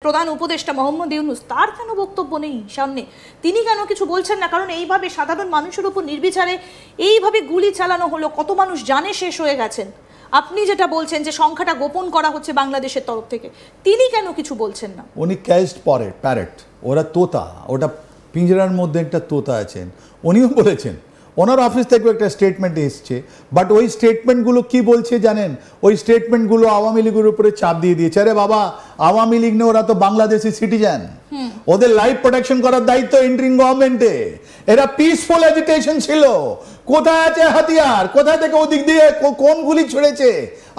প্রধান উপদেষ্টা মোহাম্মদ ইউনূস, তার কেন বক্তব্য নেই সামনে? তিনি কেন কিছু বলছেন না? কারণ এইভাবে সাধারণ মানুষের উপর নির্বিচারে এইভাবে গুলি চালানো হলো, কত মানুষ জানে শেষ হয়ে গেছেন। আপনি যেটা বলছেন যে সংখ্যাটা গোপন করা হচ্ছে বাংলাদেশের তরফ থেকে, তিনি কেন কিছু বলছেন না? উনি ক্যাস্ট প্যারেট, ওরা তোতা, ওটা পিঞ্জরার মধ্যে একটা তোতা আছেন, উনিও বলেছেন। ওনার অফিস থেকে একটা স্টেটমেন্ট এসছে, বাট ওই স্টেটমেন্টগুলো কি বলছে জানেন? ওই স্টেটমেন্টগুলো আওয়ামী লীগের উপরে চাপ দিয়ে দিয়েছে। আরে বাবা, আওয়ামী লীগ নেই, ওরা তো বাংলাদেশি সিটিজেন, ওদের লাইফ প্রোটেকশন করার দায়িত্ব ইন্টারিম গভর্নমেন্টে। এরা পিসফুল এজিটেশন ছিল। কোথায় আছে হাতিয়ার? কোথায় থেকে ওদিক দিয়ে কোন গুলি ছড়েছে?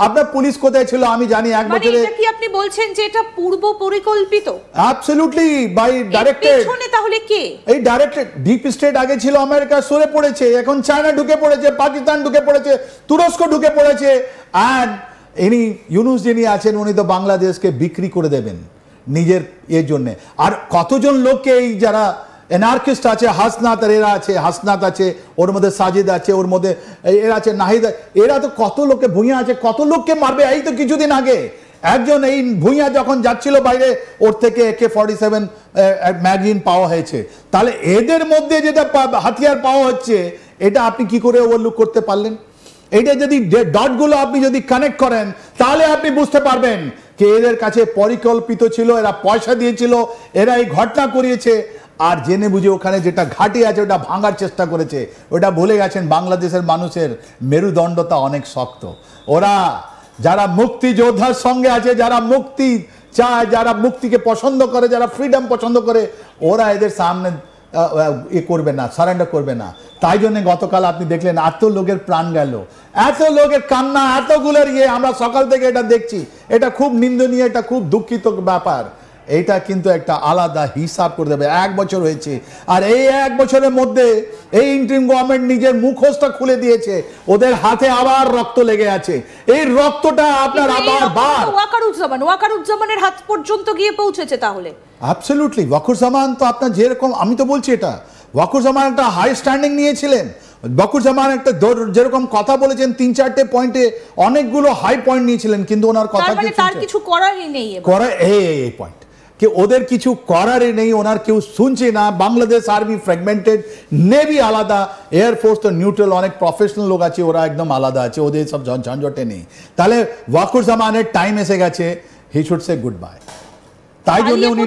আপনার পুলিশ কোথায় ছিল আমি জানি। এক বছরে এটা কি আপনি বলছেন যে এটা পূর্ব পরিকল্পিত? Absolutely, by directed. পিছনে তাহলে কে? এই ডাইরেক্টেড ডিপ স্টেট আগে ছিল আমেরিকা, সরে পড়েছে, এখন চায়না ঢুকে পড়েছে, পাকিস্তান ঢুকে পড়েছে, তুরস্ক ঢুকে পড়েছে। অ্যান্ড ইনি ইউনূস যিনি আছেন, উনি তো বাংলাদেশকে বিক্রি করে দেবেন নিজের এর জন্যে। আর কতজন লোককে এই যারা এনার্কিস্ট আছে, হাসনাত এরা আছে, হাসনাত আছে, ওর মধ্যে সাজিদ আছে, ওর মধ্যে এরা আছে, নাহিদ, এরা তো কত লোককে, ভূঁইয়া আছে, কত লোককে মারবে। এই তো কিছুদিন আগে একজন এই ভূঁইয়া যখন যাচ্ছিল বাইরে, ওর থেকে AK-47 ম্যাগাজিন পাওয়া হয়েছে। তাহলে এদের মধ্যে যেটা হাতিয়ার পাওয়া হচ্ছে, এটা আপনি কি করে ওভারলুক করতে পারলেন? এটা যদি ডটগুলো আপনি যদি কানেক্ট করেন, তাহলে আপনি বুঝতে পারবেন যে এদের কাছে পরিকল্পিত ছিল, এরা পয়সা দিয়েছিল, এরা এই ঘটনা করিয়েছে। আর জেনে বুঝে ওখানে যেটা ঘাটি আছে ওটা ভাঙার চেষ্টা করেছে। ওটা ভুলে গেছেন বাংলাদেশের মানুষের মেরুদণ্ডতা অনেক শক্ত। ওরা যারা মুক্তিযোদ্ধার সঙ্গে আছে, যারা মুক্তি চায়, যারা মুক্তিকে পছন্দ করে, যারা ফ্রিডম পছন্দ করে, ওরা এদের সামনে করবে না, সারেন্ডার করবে না। তাই জন্য গতকাল আপনি দেখলেন এত লোকের প্রাণ গেল, এত লোকের কান্না, এতগুলোর আমরা সকাল থেকে এটা দেখছি। এটা খুব নিন্দনীয়, এটা খুব দুঃখিত ব্যাপার। এইটা কিন্তু একটা আলাদা হিসাব করে দেবে। 1 বছর হয়েছে, আর এই 1 বছরের মধ্যে এই ইন্টারিম গভর্নমেন্ট নিজের মুখোশটা খুলে দিয়েছে। ওদের হাতে আবার রক্ত লেগে আছে। এই রক্তটা আপনার আবার ওয়াকারুজ্জামানের হাত পর্যন্ত গিয়ে পৌঁছেছে। তাহলে অ্যাবসলিউটলি ওয়াকারুজ্জামান তো আপনার যেরকম, আমি তো বলছি এটা, ওয়াকারুজ্জামান একটা হাই স্ট্যান্ডিং নিয়েছিলেন। ওয়াকারুজ্জামান একটা যেরকম কথা বলেছেন 3-4টে পয়েন্টে, অনেকগুলো হাই পয়েন্ট নিয়েছিলেন, কিন্তু ওনার কথা কিছু করারই নেই। এই পয়েন্ট कि ওদের কিছু করারই নেই, ওনার কেউ শুনছে না। বাংলাদেশ আর্মি ফ্র্যাগমেন্টেড, নেভি আলাদা, এয়ারফোর্স তো নিউট্রাল, অনেক প্রফেশনাল লোক আছে, ওরা একদম আলাদা আছে, ওদের সব ঝঞ্ঝটে নেই। তাহলে ওয়াকারুজ্জামানের টাইম এসে গেছে, he should say good bye. তাই জন্য উনি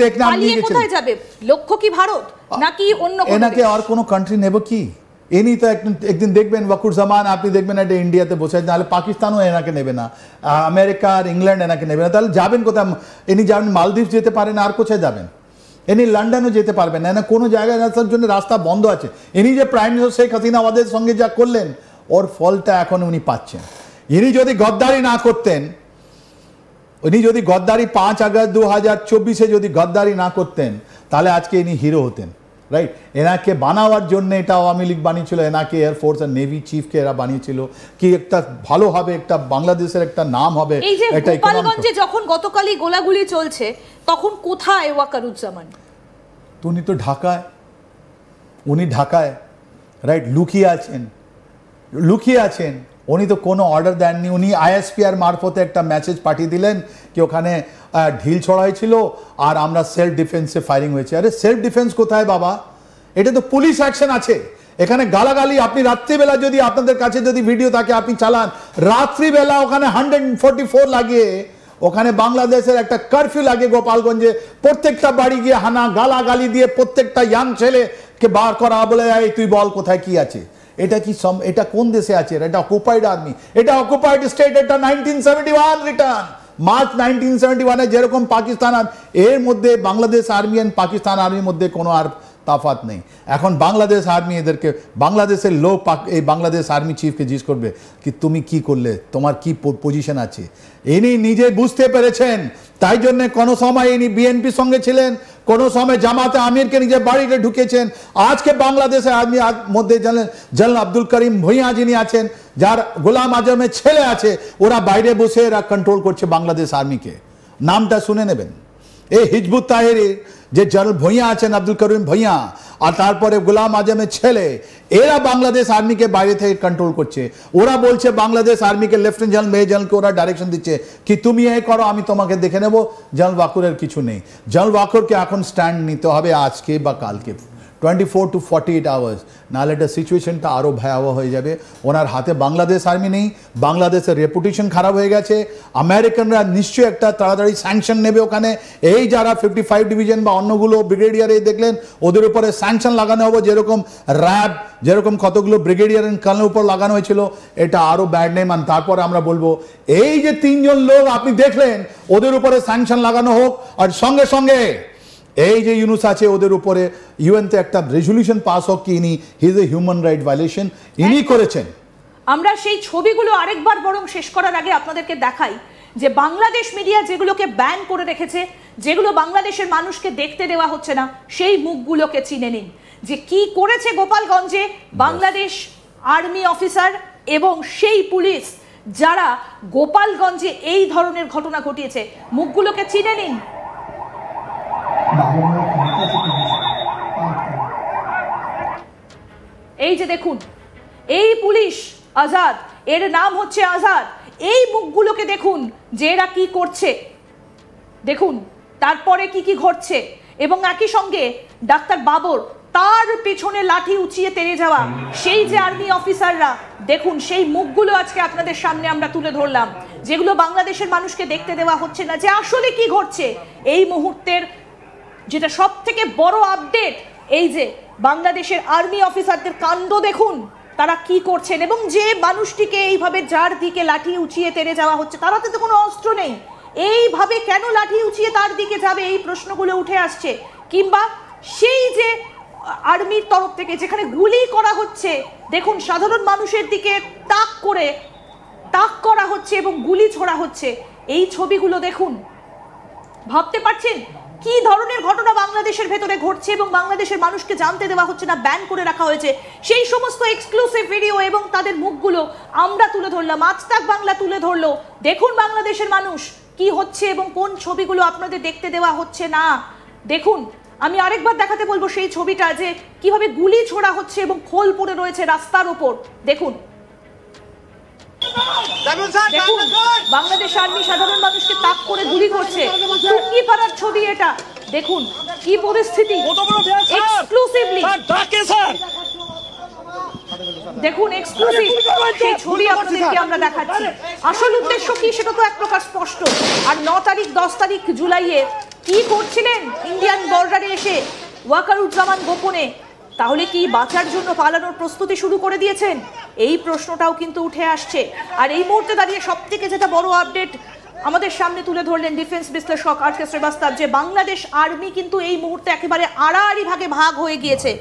টেকনাফ নিয়ে গেছেন। কোথায় যাবে? লক্ষ্য কি ভারত নাকি অন্য কোনো? এনাকে আর কোনো কান্ট্রি নেব কি? ইনি তো একদিন দেখবেন ওয়াকারুজ্জামান, আপনি দেখবেন এটা ইন্ডিয়াতে বসে, নাহলে পাকিস্তানও এনাকে নেবে না, আমেরিকা আর ইংল্যান্ড এনাকে নেবে না। তাহলে যাবেন কোথায়? ইনি যাবেন মালদ্বীপ যেতে পারেন, আর কোথায় যাবেন? ইনি লন্ডনও যেতে পারবেন না, কোনো জায়গায় আসার জন্য রাস্তা বন্ধ আছে। ইনি যে প্রাইম মিনিস্টার শেখ হাসিনা আমাদের সঙ্গে যা করলেন, ওর ফলটা এখন উনি পাচ্ছেন। ইনি যদি গদ্দারি না করতেন, উনি যদি গদ্দারি 5 আগস্ট 2024 যদি গদ্দারি না করতেন, তাহলে আজকে ইনি হিরো হতেন, রাইট? এনাকে বানাবার জন্য এটা আওয়ামী লীগ বানিয়েছিল, এনাকে এয়ারফোর্স আর নেভি চিফকে এরা বানিয়েছিল কি একটা ভালো হবে, একটা বাংলাদেশের একটা নাম হবে। এটা গোপালগঞ্জে যখন গতকালই গোলাগুলি চলছে, তখন কোথায় ওয়াকারুজ্জামান? উনি তো ঢাকায়, উনি ঢাকায়, রাইট, লুকিয়ে আছেন। উনি তো কোনো অর্ডার দেননি। উনি ISPR মারফতে একটা মেসেজ পাঠিয়ে দিলেন কি ওখানে ঢিল ছড়া হয়েছিল আর আমরা সেলফ ডিফেন্সে ফায়ারিং হয়েছে। আরে সেলফ ডিফেন্স কোথায় বাবা? এটা তো পুলিশ অ্যাকশন আছে। এখানে গালাগালি, আপনি রাত্রিবেলা যদি আপনাদের কাছে যদি ভিডিও থাকে আপনি চালান, রাত্রিবেলা ওখানে 144 লাগিয়ে ওখানে বাংলাদেশের একটা কারফিউ লাগে গোপালগঞ্জে, প্রত্যেকটা বাড়ি গিয়ে হানা গালাগালি দিয়ে প্রত্যেকটা ইয়াং ছেলেকে বার করা, বলে এই তুই বল কোথায় কি আছে। এটা কি এটা কোন দেশে আছে? এটা অকুপাইড আর্মি, এটা অকুপাইড স্টেট, এটা 1971 রিটার্ন, মার্চ 1971 যেরকম পাকিস্তান, এর মধ্যে বাংলাদেশ আর্মি আর পাকিস্তান আর্মির মধ্যে কোনো আর তাফাত নেই। এখন বাংলাদেশ আর্মি এদেরকে, বাংলাদেশের লোক এই বাংলাদেশ আর্মি চিফকে জিজ্ঞেস করবে কি তুমি কি করলে, তোমার কি পজিশন আছে। ইনি নিজে বুঝতে পেরেছেন, তাই জন্য কোনো সময় ইনি বিএনপির সঙ্গে ছিলেন, কোনো সময় জামাতে আমিরকে নিজের বাড়িতে ঢুকেছেন। আজকে বাংলাদেশের আর্মির মধ্যে জেনারেল আব্দুল করিম ভূঁইয়া যিনি আছেন, যার গোলাম আজমের ছেলে আছে, ওরা বাইরে বসে এরা কন্ট্রোল করছে বাংলাদেশ আর্মিকে। নামটা শুনে নেবেন। এই হিজবুত তাহরির যে জেনারেল ভূঁইয়া আছেন, আব্দুল করিম ভূঁইয়া, আর তারপরে গোলাম আজমের ছেলে, এরা বাংলাদেশ আর্মিকে বাইরে থেকে কন্ট্রোল করছে। ওরা বলছে বাংলাদেশ আর্মিকে লেফটেন্যান্ট জেনারেল মেজর জেনারেলকে ওরা ডাইরেকশন দিচ্ছে কি তুমি এই করো, আমি তোমাকে দেখে নেব। জেনারেল ওয়াকারের কিছু নেই। জেনারেল ওয়াকারকে এখন স্ট্যান্ড নিতে হবে আজকে বা কালকে, 24 to 48 আওয়ার্স, নাহলে এটা সিচুয়েশনটা আরও ভয়াবহ হয়ে যাবে। ওনার হাতে বাংলাদেশ আর্মি নেই, বাংলাদেশের রেপুটেশন খারাপ হয়ে গেছে। আমেরিকানরা নিশ্চয়ই একটা তাড়াতাড়ি স্যাংশন নেবে ওখানে। এই যারা 55 ডিভিশন বা অন্যগুলো ব্রিগেডিয়ারে দেখলেন, ওদের উপরে স্যাংশন লাগানো হবে, যেরকম র্যাব, যেরকম কতগুলো ব্রিগেডিয়ার এন্ড কর্নেলের উপর লাগানো হয়েছিল। এটা আরও ব্যাড নেম। আর তারপরে আমরা বলবো এই যে 3 জন লোক আপনি দেখলেন, ওদের উপরে স্যাংশন লাগানো হোক। আর সঙ্গে সঙ্গে এই যে ইউনুস আছে ওদের উপরে ইউএনতে একটা রেজলিউশন পাস হোক কি ইনি his a human right violation ইনি করেছেন। আমরা সেই ছবিগুলো আরেকবার বরং শেষ করার আগে আপনাদেরকে দেখাই যে বাংলাদেশ মিডিয়া যেগুলোকে ব্যান করে রেখেছে, যেগুলো বাংলাদেশের মানুষকে দেখতে দেওয়া হচ্ছে না, সেই মুখগুলোকে চিনে নিন যে কি করেছে গোপালগঞ্জে বাংলাদেশ আর্মি অফিসার এবং সেই পুলিশ যারা গোপালগঞ্জে এই ধরনের ঘটনা ঘটিয়েছে। মুখগুলোকে চিনে নিন। এই যে দেখুন, এই পুলিশ আজাদ, এর নাম হচ্ছে আজাদ। এই মুখগুলোকে দেখুন যে এরা কি করছে, দেখুন তারপরে কি কি ঘটছে। এবং একই সঙ্গে ডাক্তার বাবর, তার পেছনে লাঠি উঁচিয়ে তেড়ে যাওয়া সেই যে আর্মি অফিসাররা, দেখুন সেই মুখগুলো আজকে আপনাদের সামনে আমরা তুলে ধরলাম, যেগুলো বাংলাদেশের মানুষকে দেখতে দেওয়া হচ্ছে না যে আসলে কি ঘটছে এই মুহূর্তের। যেটা সব থেকে বড় আপডেট, এই যে বাংলাদেশের আর্মি অফিসারদের কাণ্ড দেখুন, তারা কি করছেন। এবং যে মানুষটিকে এইভাবে যার দিকে লাঠি উঁচিয়ে তেড়ে যাওয়া হচ্ছে, তার হাতে তো কোনো অস্ত্র নেই, এইভাবে কেন লাঠি উঁচিয়ে তার দিকে যাবে, এই প্রশ্নগুলো উঠে আসছে। কিংবা সেই যে আর্মির তরফ থেকে যেখানে গুলি করা হচ্ছে, দেখুন সাধারণ মানুষের দিকে তাক করা হচ্ছে এবং গুলি ছোড়া হচ্ছে। এই ছবিগুলো দেখুন, ভাবতে পারছেন কি ধরনের ঘটনা বাংলাদেশের ভেতরে ঘটছে এবং বাংলাদেশের মানুষকে জানতে দেওয়া হচ্ছে না, ব্যান করে রাখা হয়েছে। সেই সমস্ত এক্সক্লুসিভ ভিডিও এবং তাদের মুখগুলো আমরা তুলে ধরলাম, আজ তাক বাংলা তুলে ধরলো। দেখুন বাংলাদেশের মানুষ কি হচ্ছে এবং কোন ছবিগুলো আপনাদের দেখতে দেওয়া হচ্ছে না। দেখুন, আমি আরেকবার দেখাতে বলবো সেই ছবিটা, যে কিভাবে গুলি ছোড়া হচ্ছে এবং খোল পড়ে রয়েছে রাস্তার উপর। দেখুন দেখুন বাংলাদেশ আর্মি সাধারণ মানুষকে তাক করে গুলি করছে। টুঙ্গিপাড়ার ছবি এটা, দেখুন কি পরিস্থিতি। এক্সক্লুসিভলি দেখুন, এক্সক্লুসিভ সেই ছবি আপনাদেরকে আমরা দেখাচ্ছি। আসল উদ্দেশ্য কি সেটা তো এক প্রকার স্পষ্ট। আর 9 তারিখ 10 তারিখ জুলাইয়ে কি করছিলেন ইন্ডিয়ান বর্ডারে এসে ওয়াকারুজ্জামান গোপনে? তাহলে কি বাঁচার জন্য পালানোর প্রস্তুতি শুরু করে দিয়েছেন? এই প্রশ্নটাও কিন্তু উঠে আসছে। আর এই মুহূর্তে দাঁড়িয়ে সব থেকে যেটা বড় আপডেট আমাদের সামনে তুলে ধরলেন ডিফেন্স বিশ্লেষক আর কে শ্রীবাস্তব, যে বাংলাদেশ আর্মি কিন্তু এই মুহূর্তে একেবারে আড়াআড়ি ভাগে ভাগ হয়ে গিয়েছে।